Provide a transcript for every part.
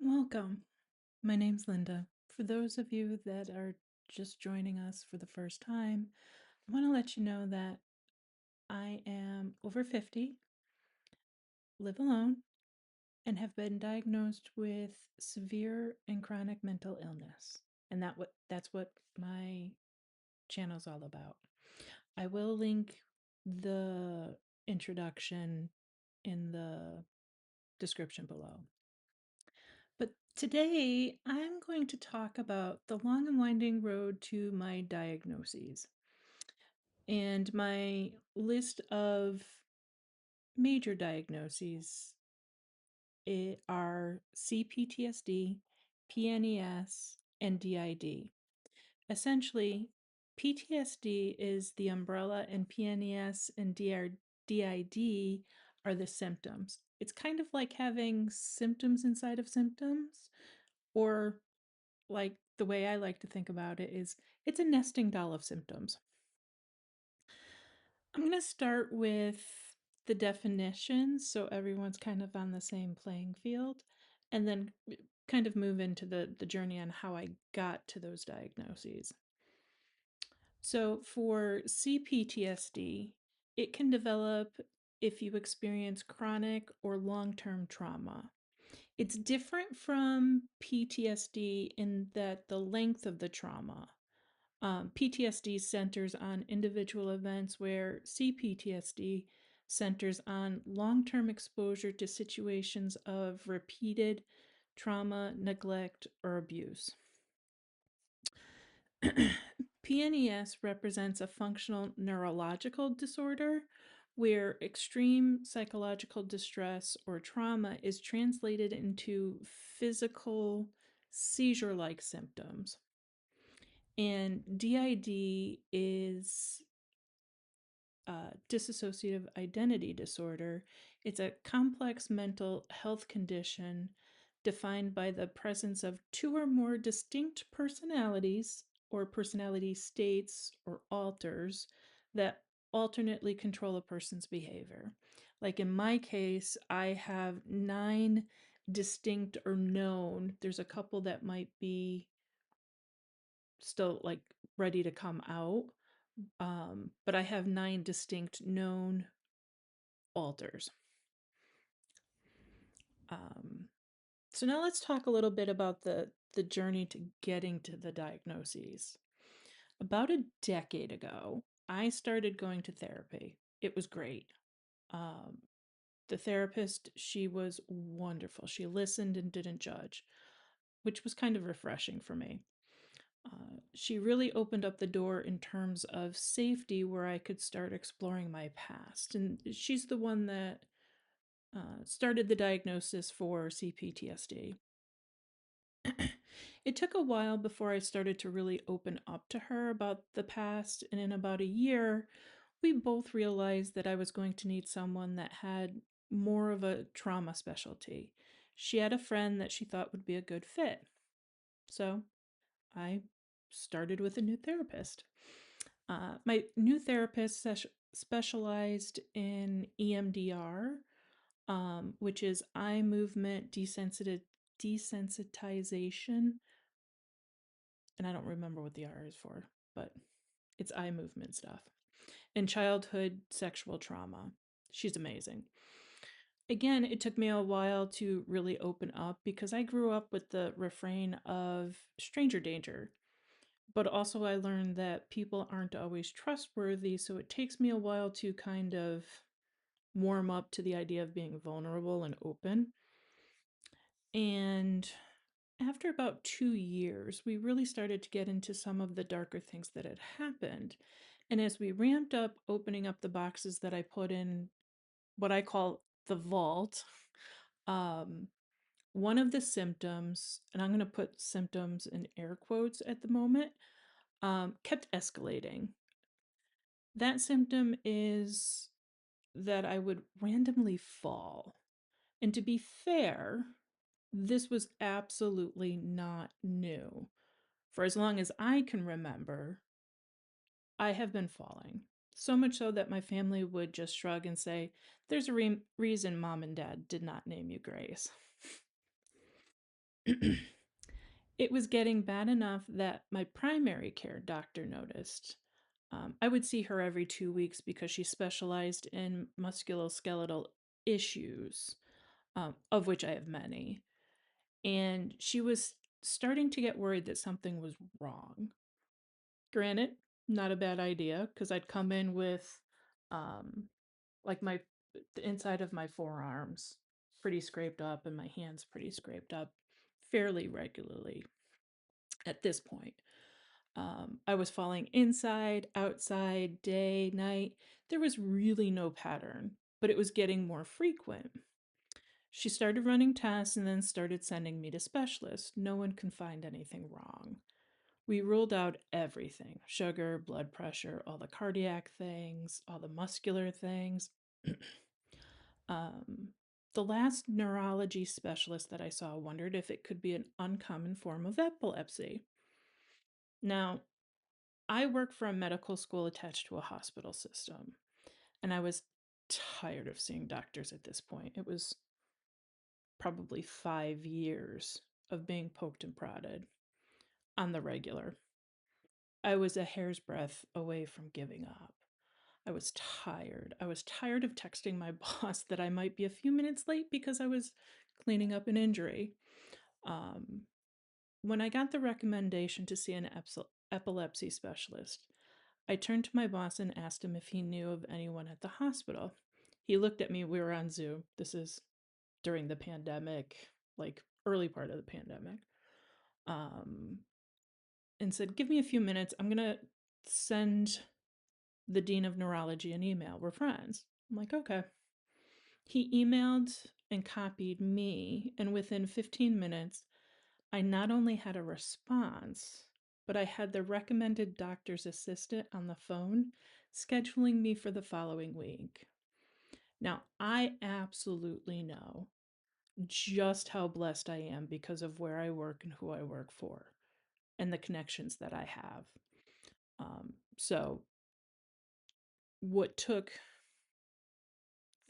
Welcome. My name's Linda. For those of you that are just joining us for the first time, I want to let you know that I am over 50, live alone, and have been diagnosed with severe and chronic mental illness. And that's what my channel's all about. I will link the introduction in the description below. But today I'm going to talk about the long and winding road to my diagnoses. And my list of major diagnoses are CPTSD, PNES, and DID. Essentially, PTSD is the umbrella, and PNES and DID are the symptoms. It's kind of like having symptoms inside of symptoms, or like the way I like to think about it is it's a nesting doll of symptoms. I'm going to start with the definitions so everyone's kind of on the same playing field, and then kind of move into the journey on how I got to those diagnoses. So for CPTSD, it can develop if you experience chronic or long-term trauma. It's different from PTSD in that the length of the trauma. PTSD centers on individual events, where CPTSD centers on long term exposure to situations of repeated trauma, neglect, or abuse. PNES represents a functional neurological disorder where extreme psychological distress or trauma is translated into physical seizure like symptoms. And DID is dissociative identity disorder. It's a complex mental health condition defined by the presence of two or more distinct personalities or personality states or alters that alternately control a person's behavior. Like in my case, I have 9 distinct or known. There's a couple that might be still like ready to come out. But I have 9 distinct known alters. Um, so now let's talk a little bit about the journey to getting to the diagnoses. About a decade ago, I started going to therapy. It was great. Um, the therapist, she was wonderful. She listened and didn't judge, which was kind of refreshing for me. She really opened up the door in terms of safety where I could start exploring my past. And she's the one that started the diagnosis for CPTSD. It took a while before I started to really open up to her about the past, and in about a year, we both realized that I was going to need someone that had more of a trauma specialty. She had a friend that she thought would be a good fit. So I started with a new therapist. My new therapist specialized in EMDR, which is eye movement desensitization. And I don't remember what the R is for, but it's eye movement stuff. And childhood sexual trauma. She's amazing. Again, it took me a while to really open up because I grew up with the refrain of stranger danger. But also, I learned that people aren't always trustworthy, so it takes me a while to kind of warm up to the idea of being vulnerable and open. And after about 2 years, we really started to get into some of the darker things that had happened. And as we ramped up opening up the boxes that I put in what I call the vault, um, one of the symptoms, and I'm going to put symptoms in air quotes at the moment, kept escalating. That symptom is that I would randomly fall. And to be fair, this was absolutely not new. For as long as I can remember, I have been falling. So much so that my family would just shrug and say, "There's a reason mom and dad did not name you Grace." It was getting bad enough that my primary care doctor noticed. I would see her every 2 weeks because she specialized in musculoskeletal issues, of which I have many. And she was starting to get worried that something was wrong. Granted, not a bad idea because I'd come in with um, like the inside of my forearms pretty scraped up and my hands pretty scraped up fairly regularly at this point. I was falling inside, outside, day, night. There was really no pattern, but it was getting more frequent. She started running tests and then started sending me to specialists. No one can find anything wrong. We ruled out everything: sugar, blood pressure, all the cardiac things, all the muscular things. um, the last neurology specialist that I saw wondered if it could be an uncommon form of epilepsy. Now, I work for a medical school attached to a hospital system, and I was tired of seeing doctors at this point. It was probably 5 years of being poked and prodded on the regular. I was a hair's breadth away from giving up. I was tired. I was tired of texting my boss that I might be a few minutes late because I was cleaning up an injury. Um, when I got the recommendation to see an epilepsy specialist, I turned to my boss and asked him if he knew of anyone at the hospital. He looked at me. We were on Zoom. This is during the pandemic, like early part of the pandemic. Um, and said, "Give me a few minutes. I'm going to send the dean of neurology an email. We're friends." I'm like, "Okay." He emailed and copied me, and within 15 minutes, I not only had a response, but I had the recommended doctor's assistant on the phone scheduling me for the following week. Now, I absolutely know just how blessed I am because of where I work and who I work for and the connections that I have. So, what took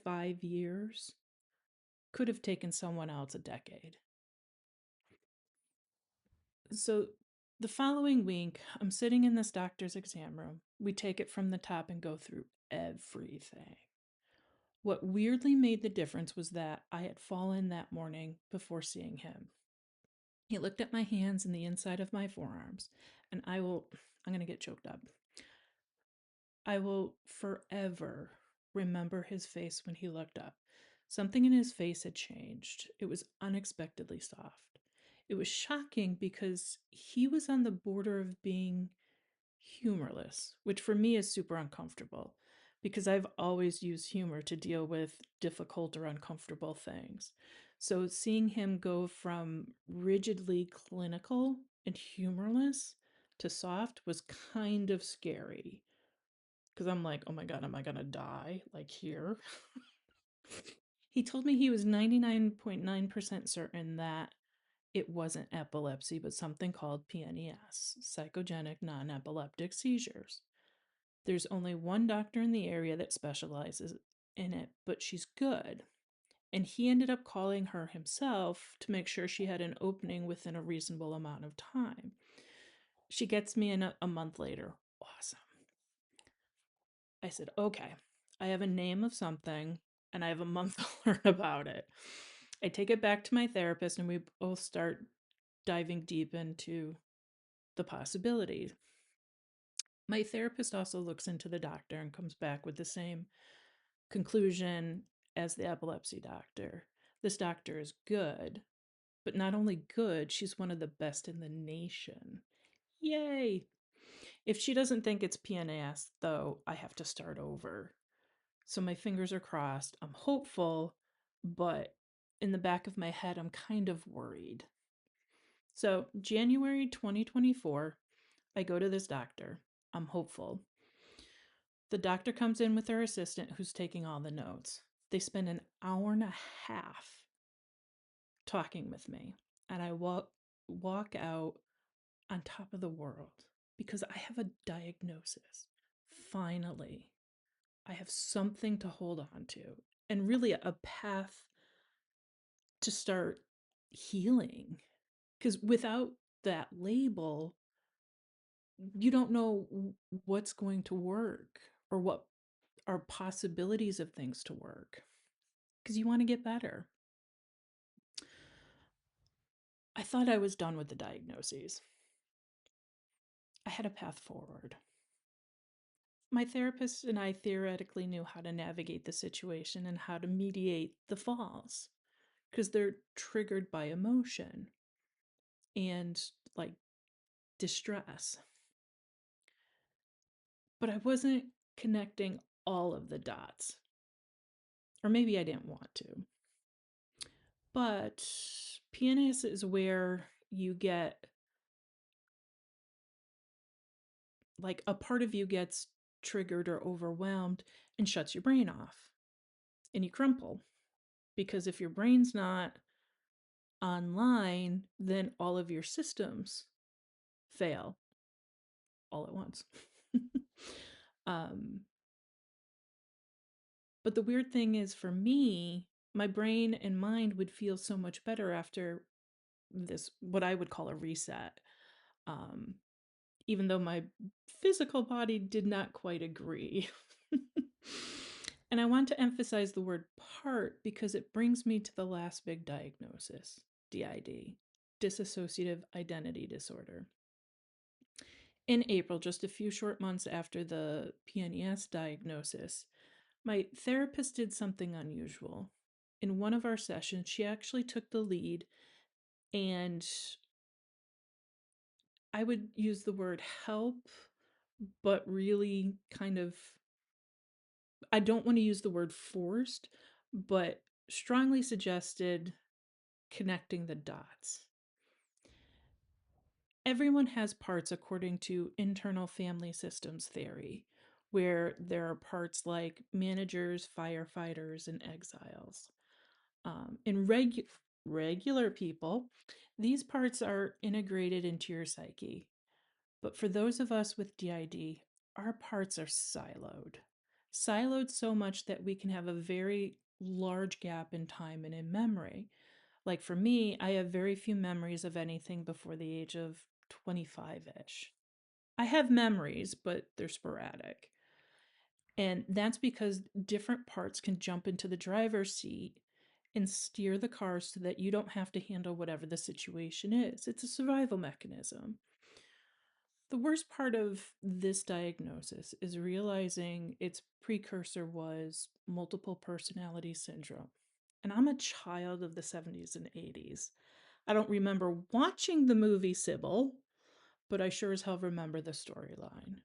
5 years could have taken someone else a decade. So, the following week, I'm sitting in this doctor's exam room. We take it from the top and go through everything. What weirdly made the difference was that I had fallen that morning before seeing him. He looked at my hands and the inside of my forearms, and I'm going to get choked up. I will forever remember his face when he looked up. Something in his face had changed. It was unexpectedly soft. It was shocking because he was on the border of being humorless, which for me is super uncomfortable because I've always used humor to deal with difficult or uncomfortable things. So seeing him go from rigidly clinical and humorless to soft was kind of scary because I'm like, oh my God, am I going to die like here? He told me he was 99.9% certain that it wasn't epilepsy, but something called PNES, psychogenic non epileptic seizures. There's only one doctor in the area that specializes in it, but she's good. And he ended up calling her himself to make sure she had an opening within a reasonable amount of time. She gets me in a month later. Awesome. I said, okay, I have a name of something and I have a month to learn about it. I take it back to my therapist and we both start diving deep into the possibilities. My therapist also looks into the doctor and comes back with the same conclusion as the epilepsy doctor. This doctor is good, but not only good, she's one of the best in the nation. Yay! If she doesn't think it's PNAS, though, I have to start over. So my fingers are crossed. I'm hopeful, but in the back of my head, I'm kind of worried. So, January 2024, I go to this doctor. I'm hopeful. The doctor comes in with her assistant who's taking all the notes. They spend an hour and a half talking with me, and I walk out on top of the world because I have a diagnosis. Finally, I have something to hold on to and really a path to start healing. Because without that label, you don't know what's going to work or what are possibilities of things to work because you want to get better. I thought I was done with the diagnoses. I had a path forward. My therapist and I theoretically knew how to navigate the situation and how to mediate the falls because they're triggered by emotion and like distress. But I wasn't connecting all of the dots, or maybe I didn't want to. But PNS is where you get like a part of you gets triggered or overwhelmed and shuts your brain off and you crumple because if your brain's not online, then all of your systems fail all at once. um, but the weird thing is for me, my brain and mind would feel so much better after this, what I would call a reset. Um, Even though my physical body did not quite agree. And I want to emphasize the word part because it brings me to the last big diagnosis, DID, dissociative identity disorder. In April, just a few short months after the PNES diagnosis, my therapist did something unusual. In one of our sessions, she actually took the lead, and I would use the word help, but really kind of, I don't want to use the word forced, but strongly suggested connecting the dots. Everyone has parts according to internal family systems theory, where there are parts like managers, firefighters, and exiles. In regular people, these parts are integrated into your psyche. But for those of us with DID, our parts are siloed. Siloed so much that we can have a very large gap in time and in memory. Like for me, I have very few memories of anything before the age of 25 ish. I have memories, but they're sporadic. And that's because different parts can jump into the driver's seat and steer the car so that you don't have to handle whatever the situation is. It's a survival mechanism. The worst part of this diagnosis is realizing its precursor was multiple personality syndrome. And I'm a child of the 70s and 80s. I don't remember watching the movie Sybil, but I sure as hell remember the storyline.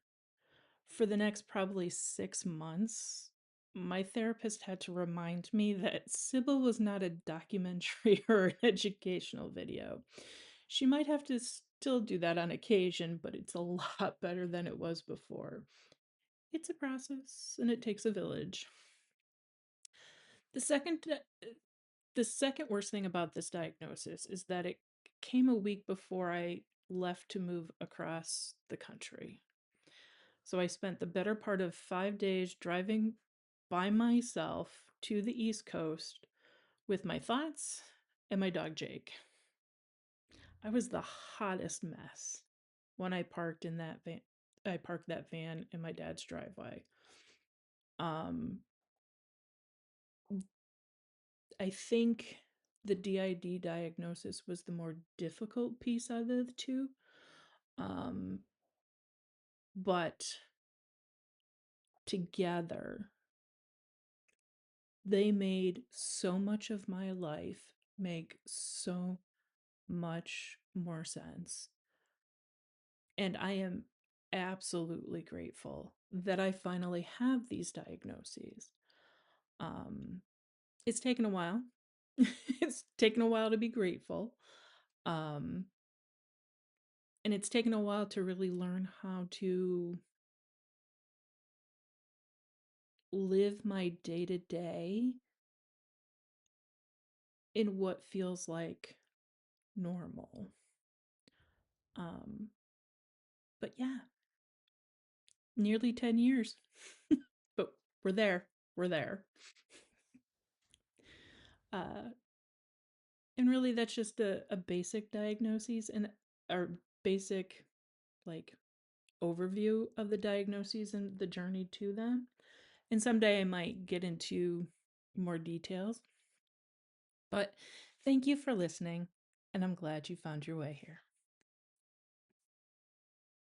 For the next probably 6 months, my therapist had to remind me that Sybil was not a documentary or an educational video. She might have to still do that on occasion, but it's a lot better than it was before. It's a process and it takes a village. The second the second worst thing about this diagnosis is that it came a week before I left to move across the country. So I spent the better part of 5 days driving by myself to the East Coast with my thoughts and my dog Jake. I was the hottest mess when I parked in that van. I parked that van in my dad's driveway. Um, I think the DID diagnosis was the more difficult piece out of the two. Um, but together, they made so much of my life make so much more sense. And I am absolutely grateful that I finally have these diagnoses. Um, it's taken a while. It's taken a while to be grateful. Um, and it's taken a while to really learn how to live my day to day in what feels like normal. Um, but yeah, nearly 10 years. But we're there. We're there. Uh, And really, that's just a basic diagnoses and or basic like overview of the diagnoses and the journey to them. And someday I might get into more details. But thank you for listening, and I'm glad you found your way here.